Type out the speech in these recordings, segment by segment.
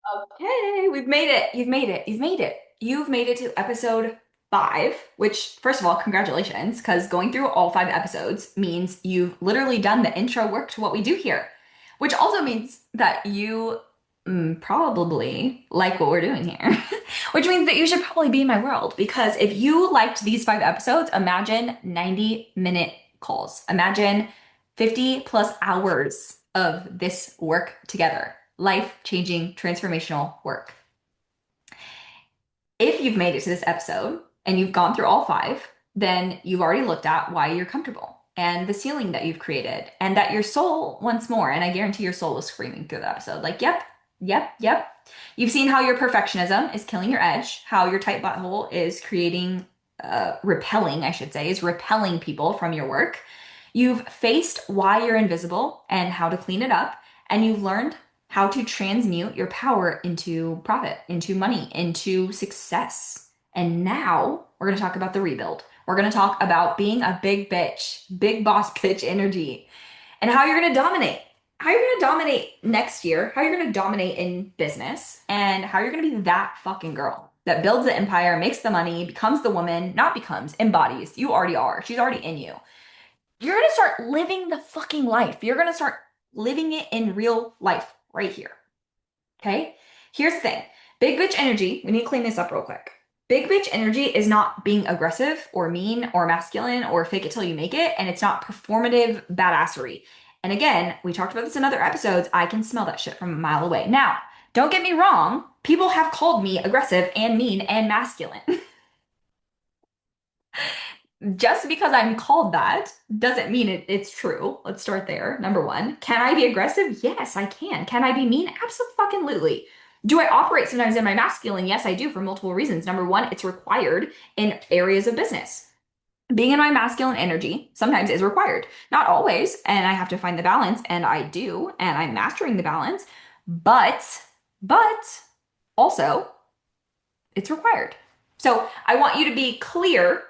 Okay, we've made it. You've made it. You've made it. You've made it to episode 5, which, first of all, congratulations, because going through all 5 episodes means you've literally done the intro work to what we do here, which also means that you probably like what we're doing here, which means that you should probably be in my world, because if you liked these 5 episodes, imagine 90-minute calls. Imagine 50 plus hours of this work together. Life-changing, transformational work. If you've made it to this episode and you've gone through all 5, then you've already looked at why you're comfortable and the ceiling that you've created, and that your soul wants more. And I guarantee your soul was screaming through the episode, like, yep, yep, yep. You've seen how your perfectionism is killing your edge, how your tight butthole is creating, repelling, I should say, is repelling people from your work. You've faced why you're invisible and how to clean it up, and you've learned how to transmute your power into profit, into money, into success. And now we're going to talk about the rebuild. We're going to talk about being a big bitch, big boss bitch energy, and how you're going to dominate. How you're going to dominate next year, how you're going to dominate in business, and how you're going to be that fucking girl that builds the empire, makes the money, becomes the woman, not becomes, embodies. You already are. She's already in you. You're going to start living the fucking life. You're going to start living it in real life right here. Okay? Here's the thing. Big bitch energy, we need to clean this up real quick. Big bitch energy is not being aggressive or mean or masculine or fake it till you make it, and it's not performative badassery. And again, we talked about this in other episodes. I can smell that shit from a mile away. Now, don't get me wrong, people have called me aggressive and mean and masculine. Just because I'm called that doesn't mean it's true. Let's start there. Number one, can I be aggressive? Yes, I can. Can I be mean? Absolutely. Do I operate sometimes in my masculine? Yes, I do, for multiple reasons. Number one, it's required in areas of business. Being in my masculine energy sometimes is required. Not always, and I have to find the balance, and I do, and I'm mastering the balance, but also it's required. So I want you to be clear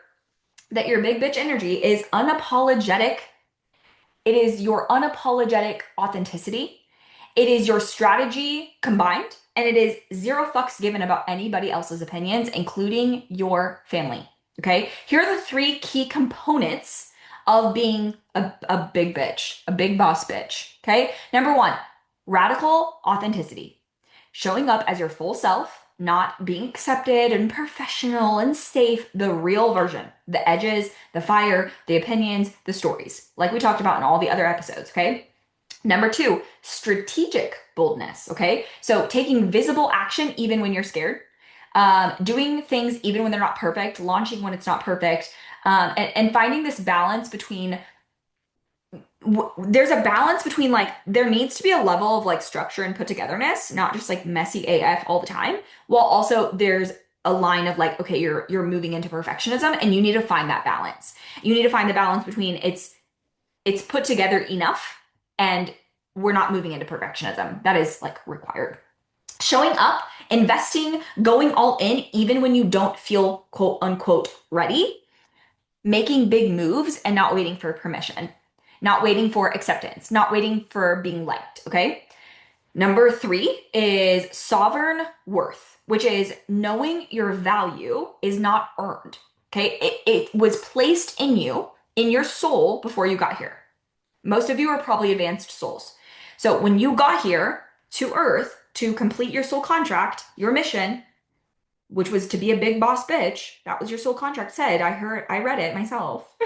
that your big bitch energy is unapologetic. It is your unapologetic authenticity. It is your strategy combined, and it is zero fucks given about anybody else's opinions, including your family. Okay? Here are the 3 key components of being a big bitch, a big boss bitch. Okay? Number 1, radical authenticity. Showing up as your full self, not being accepted and professional and safe, the real version, the edges, the fire, the opinions, the stories, like we talked about in all the other episodes, okay? Number 2, strategic boldness, okay? So taking visible action even when you're scared, doing things even when they're not perfect, launching when it's not perfect, and finding this balance between there's a balance between, like, there needs to be a level of like structure and put togetherness, not just like messy AF all the time, while also there's a line of like, okay, you're moving into perfectionism, and you need to find that balance. You need to find the balance between it's put together enough and we're not moving into perfectionism. That is like required. Showing up, investing, going all in even when you don't feel quote unquote ready, making big moves and not waiting for permission, not waiting for acceptance, not waiting for being liked, okay? Number 3 is sovereign worth, which is knowing your value is not earned, okay? It was placed in you, in your soul before you got here. Most of you are probably advanced souls. So when you got here to Earth to complete your soul contract, your mission, which was to be a big boss bitch, that was your soul contract said. I read it myself.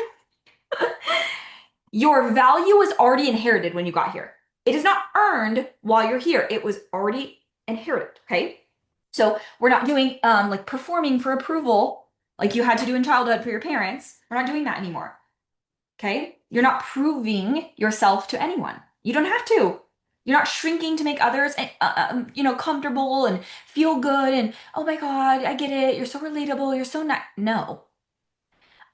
Your value was already inherited when you got here. It is not earned while you're here. It was already inherited, okay? So we're not doing like performing for approval like you had to do in childhood for your parents. We're not doing that anymore, okay? You're not proving yourself to anyone. You don't have to. You're not shrinking to make others, comfortable and feel good and, oh my God, I get it. You're so relatable. You're so nice. No,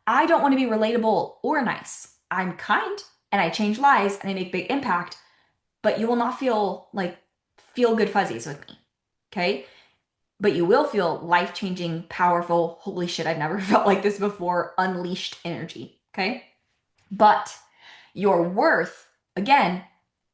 I don't want to be relatable or nice. I'm kind and I change lives and I make big impact, but you will not feel like feel good fuzzies with me. Okay? But you will feel life-changing, powerful, holy shit, I've never felt like this before, unleashed energy. Okay? But your worth, again,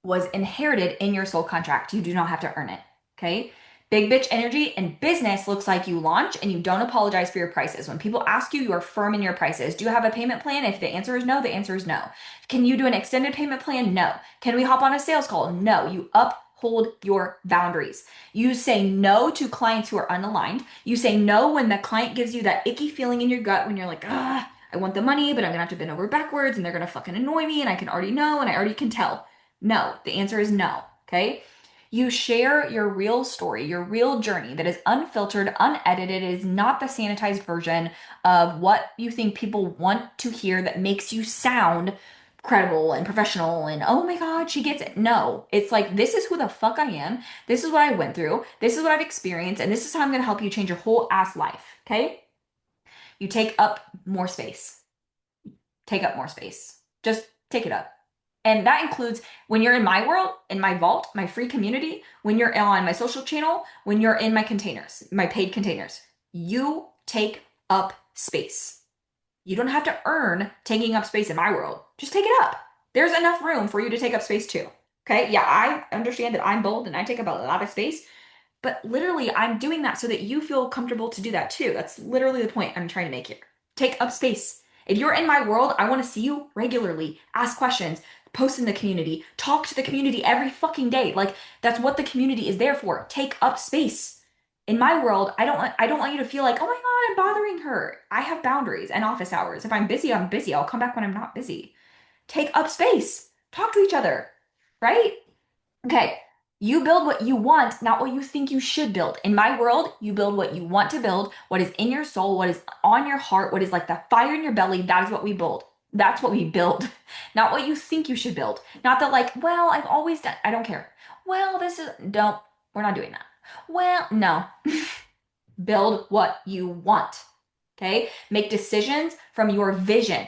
was inherited in your soul contract. You do not have to earn it. Okay? Big bitch energy in business looks like you launch and you don't apologize for your prices. When people ask you, you are firm in your prices. Do you have a payment plan? If the answer is no, the answer is no. Can you do an extended payment plan? No. Can we hop on a sales call? No. You uphold your boundaries. You say no to clients who are unaligned. You say no when the client gives you that icky feeling in your gut when you're like, ah, I want the money, but I'm gonna have to bend over backwards and they're gonna fucking annoy me and I can already know and I already can tell. No. The answer is no. Okay? You share your real story, your real journey that is unfiltered, unedited. It is not the sanitized version of what you think people want to hear that makes you sound credible and professional and oh my God, she gets it. No, it's like this is who the fuck I am. This is what I went through. This is what I've experienced. And this is how I'm going to help you change your whole ass life. Okay? You take up more space. Take up more space. Just take it up. And that includes when you're in my world, in my vault, my free community, when you're on my social channel, when you're in my containers, my paid containers. You take up space. You don't have to earn taking up space in my world. Just take it up. There's enough room for you to take up space too. Okay? Yeah, I understand that I'm bold and I take up a lot of space, but literally I'm doing that so that you feel comfortable to do that too. That's literally the point I'm trying to make here. Take up space. If you're in my world, I want to see you regularly. Ask questions, post in the community, talk to the community every fucking day. Like that's what the community is there for. Take up space. In my world, I don't want you to feel like, "Oh my God, I'm bothering her." I have boundaries and office hours. If I'm busy, I'm busy. I'll come back when I'm not busy. Take up space. Talk to each other, right? Okay. You build what you want, not what you think you should build. In my world, you build what you want to build, what is in your soul, what is on your heart, what is like the fire in your belly. That is what we build. That's what we build, not what you think you should build. Not that, like, well, I've always done, I don't care. Well, this is, don't, we're not doing that. Well, no. Build what you want. Okay? Make decisions from your vision,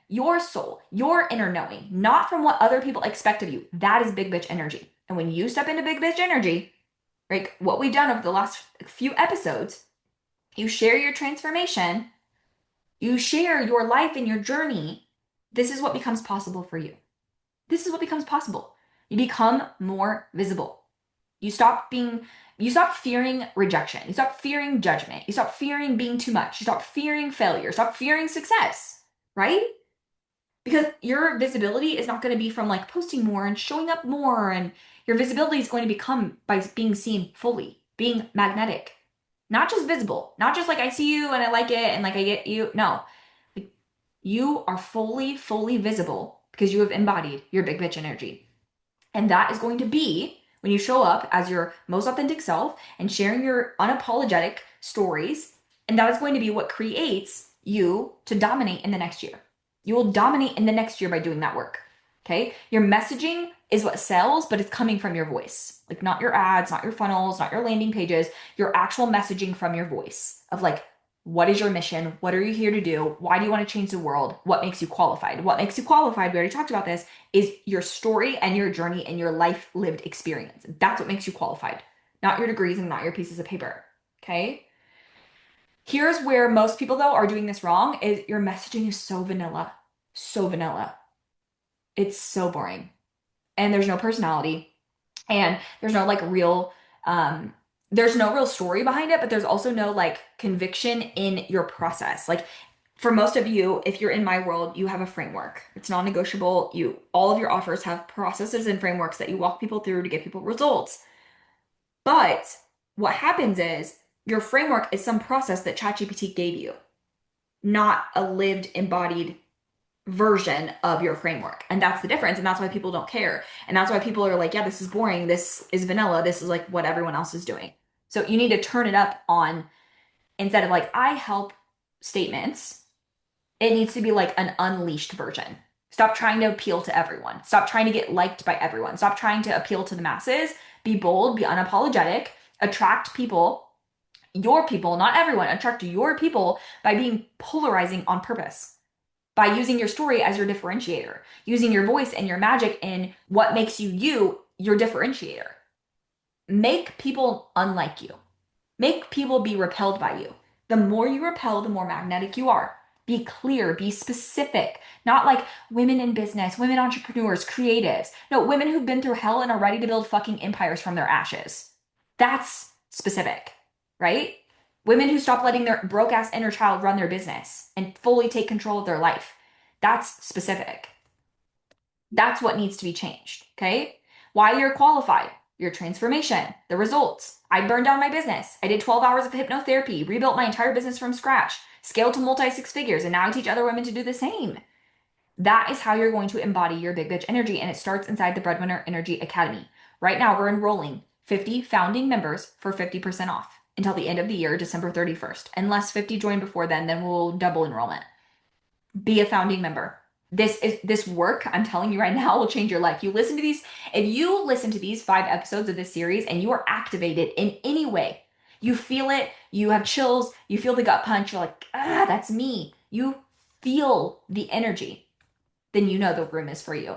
your soul, your inner knowing, not from what other people expect of you. That is big bitch energy. And when you step into big bitch energy, right, what we've done over the last few episodes, you share your transformation, you share your life and your journey. This is what becomes possible for you. This is what becomes possible. You become more visible. You stop being, you stop fearing rejection. You stop fearing judgment. You stop fearing being too much. You stop fearing failure. Stop fearing success, right? Because your visibility is not going to be from like posting more and showing up more. And your visibility is going to become by being seen fully, being magnetic, not just visible, not just like I see you and I like it and like I get you. No, like, you are fully, fully visible because you have embodied your big bitch energy. And that is going to be when you show up as your most authentic self and sharing your unapologetic stories. And that is going to be what creates you to dominate in the next year. You will dominate in the next year by doing that work. Okay. Your messaging is what sells, but it's coming from your voice. Like not your ads, not your funnels, not your landing pages, your actual messaging from your voice of like, what is your mission? What are you here to do? Why do you want to change the world? What makes you qualified? What makes you qualified? We already talked about this, is your story and your journey and your life lived experience. That's what makes you qualified, not your degrees and not your pieces of paper. Okay. Here's where most people though are doing this wrong is your messaging is so vanilla, so vanilla. It's so boring and there's no personality and there's no like real there's no real story behind it, but there's also no like conviction in your process. Like for most of you, if you're in my world, you have a framework. It's non-negotiable. You all of your offers have processes and frameworks that you walk people through to get people results. But what happens is your framework is some process that ChatGPT gave you, not a lived, embodied version of your framework. And that's the difference. And that's why people don't care. And that's why people are like, yeah, this is boring. This is vanilla. This is like what everyone else is doing. So you need to turn it up on instead of like, I help statements. It needs to be like an unleashed version. Stop trying to appeal to everyone. Stop trying to get liked by everyone. Stop trying to appeal to the masses. Be bold, be unapologetic, attract people, your people, not everyone, attract your people by being polarizing on purpose, by using your story as your differentiator, using your voice and your magic and what makes you you, your differentiator. Make people unlike you. Make people be repelled by you. The more you repel, the more magnetic you are. Be clear, be specific. Not like women in business, women entrepreneurs, creatives. No, women who've been through hell and are ready to build fucking empires from their ashes. That's specific, right? Women who stop letting their broke ass inner child run their business and fully take control of their life. That's specific. That's what needs to be changed. Okay. Why you're qualified, your transformation, the results. I burned down my business. I did 12 hours of hypnotherapy, rebuilt my entire business from scratch, scaled to multi six figures, and now I teach other women to do the same. That is how you're going to embody your big bitch energy. And it starts inside the Breadwinner Energy Academy. Right now, we're enrolling 50 founding members for 50% off until the end of the year, December 31st. Unless 50 join before then we'll double enrollment. Be a founding member. This work, I'm telling you right now, will change your life. If you listen to these 5 episodes of this series and you are activated in any way, you feel it, you have chills, you feel the gut punch, you're like, that's me. You feel the energy, then you know the room is for you.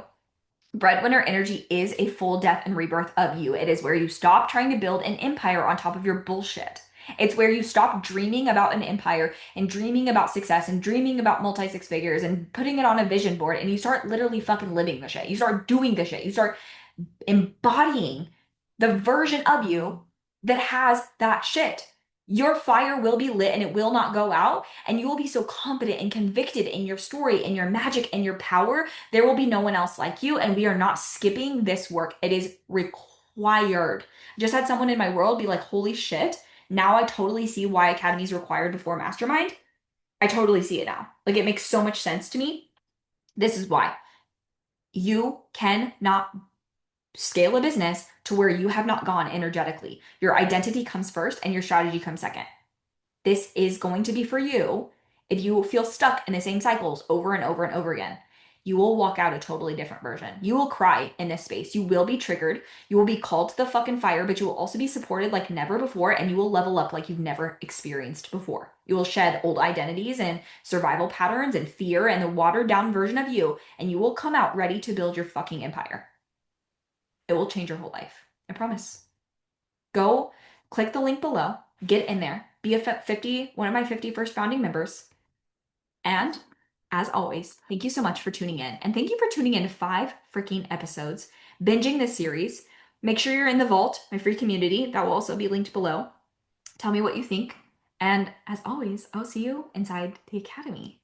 Breadwinner Energy is a full death and rebirth of you. It is where you stop trying to build an empire on top of your bullshit. It's where you stop dreaming about an empire and dreaming about success and dreaming about multi six figures and putting it on a vision board and you start literally fucking living the shit. You start doing the shit. You start embodying the version of you that has that shit. Your fire will be lit and it will not go out. And you will be so confident and convicted in your story and your magic and your power. There will be no one else like you. And we are not skipping this work. It is required. I just had someone in my world be like, holy shit. Now I totally see why Academy is required before Mastermind. I totally see it now. Like it makes so much sense to me. This is why. You cannot scale a business to where you have not gone energetically. Your identity comes first and your strategy comes second. This is going to be for you if you feel stuck in the same cycles over and over and over again. You will walk out a totally different version. You will cry in this space. You will be triggered. You will be called to the fucking fire, but you will also be supported like never before, and you will level up like you've never experienced before. You will shed old identities and survival patterns and fear and the watered down version of you, and you will come out ready to build your fucking empire. It will change your whole life. I promise. Go click the link below, get in there, be one of my 50 first founding members. And as always, thank you so much for tuning in. And thank you for tuning in to 5 freaking episodes, binging this series. Make sure you're in the vault, my free community. That will also be linked below. Tell me what you think. And as always, I'll see you inside the academy.